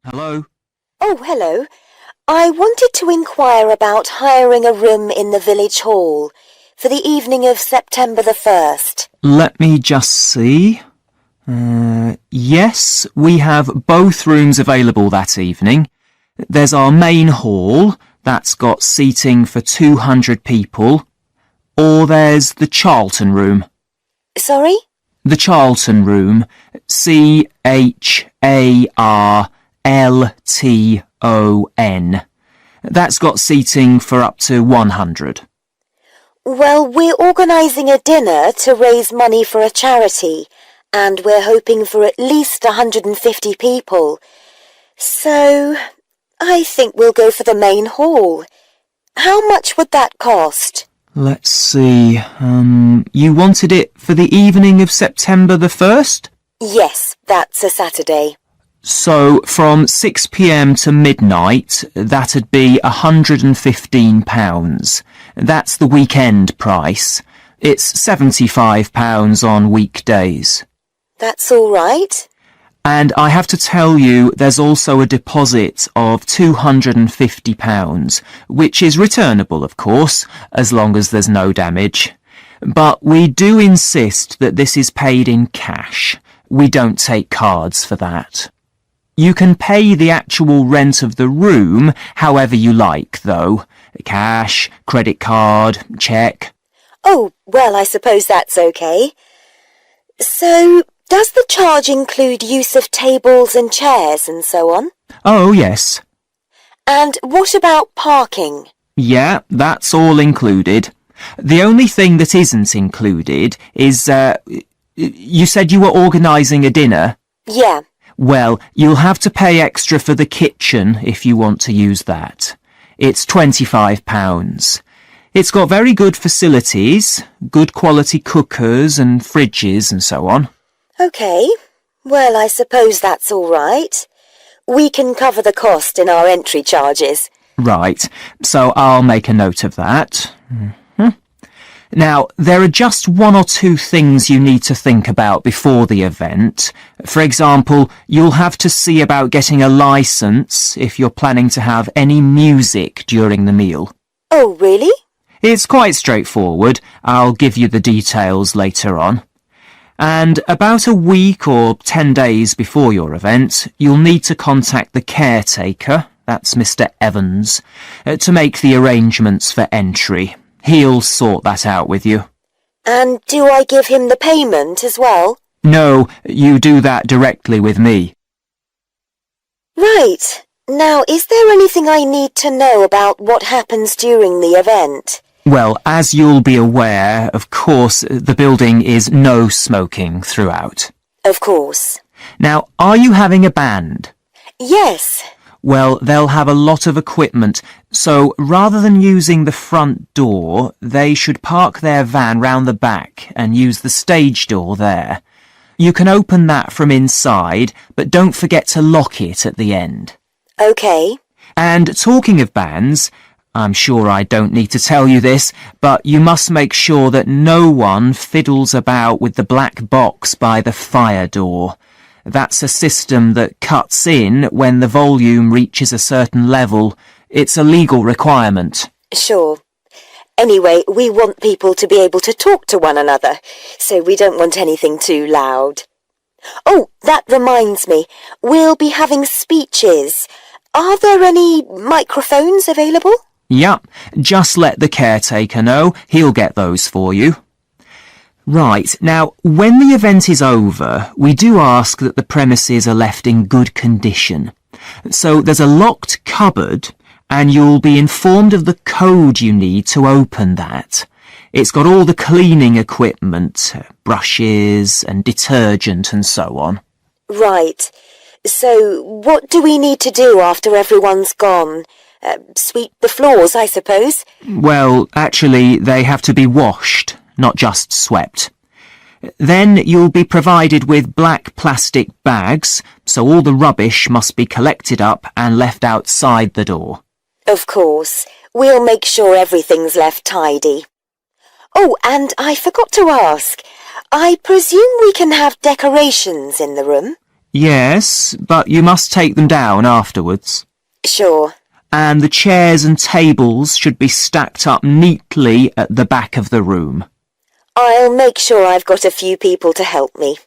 Hello? Oh, hello. I wanted to inquire about hiring a room in the village hall for the evening of September the 1st. Let me just see. Yes, we have both rooms available that evening. There's our main hall, that's got seating for 200 people. Or there's the Charlton room. Sorry? The Charlton room. CHARLTON. That's got seating for up to 100. Well, we're organising a dinner to raise money for a charity, and we're hoping for at least 150 people. So, I think we'll go for the main hall. How much would that cost? Let's see. You wanted it for the evening of September the 1st? Yes, that's a Saturday. So from 6 p.m. to midnight, that'd be £115. That's the weekend price. It's £75 on weekdays. That's all right. And I have to tell you, there's also a deposit of £250, which is returnable, of course, as long as there's no damage. But we do insist that this is paid in cash. We don't take cards for that. You can pay the actual rent of the room however you like, though. Cash, credit card, cheque. Oh, well, I suppose that's okay. So, does the charge include use of tables and chairs and so on? Oh, yes. And what about parking? Yeah, that's all included. The only thing that isn't included is, you said you were organising a dinner? Yeah. Well, you'll have to pay extra for the kitchen if you want to use that. It's £25. It's got very good facilities, good quality cookers and fridges and so on. OK. Well, I suppose that's all right. We can cover the cost in our entry charges. Right, so I'll make a note of that. Now, there are just one or two things you need to think about before the event. For example, you'll have to see about getting a licence if you're planning to have any music during the meal. Oh, really? It's quite straightforward. I'll give you the details later on. And about a week or 10 days before your event, you'll need to contact the caretaker, that's Mr. Evans, to make the arrangements for entry. He'll sort that out with you. And do I give him the payment as well? No, you do that directly with me. Right. Now, is there anything I need to know about what happens during the event? Well, as you'll be aware, of course, the building is no smoking throughout. Of course. Now, are you having a band? Yes. Well, they'll have a lot of equipment, so rather than using the front door, they should park their van round the back and use the stage door there. You can open that from inside, but don't forget to lock it at the end. OK. And talking of bands, I'm sure I don't need to tell you this, but you must make sure that no one fiddles about with the black box by the fire door. That's a system that cuts in when the volume reaches a certain level. It's a legal requirement. Sure. Anyway, we want people to be able to talk to one another, so we don't want anything too loud. Oh, that reminds me. We'll be having speeches. Are there any microphones available? Yep, just let the caretaker know. He'll get those for you. Right, now, when the event is over, we do ask that the premises are left in good condition. So there's a locked cupboard, and you'll be informed of the code you need to open that. It's got all the cleaning equipment, brushes and detergent and so on. Right. So what do we need to do after everyone's gone? Sweep the floors, I suppose? Well, actually, they have to be washed, not just swept. Then you'll be provided with black plastic bags, so all the rubbish must be collected up and left outside the door. Of course. We'll make sure everything's left tidy. Oh, and I forgot to ask. I presume we can have decorations in the room? Yes, but you must take them down afterwards. Sure. And the chairs and tables should be stacked up neatly at the back of the room. I'll make sure I've got a few people to help me.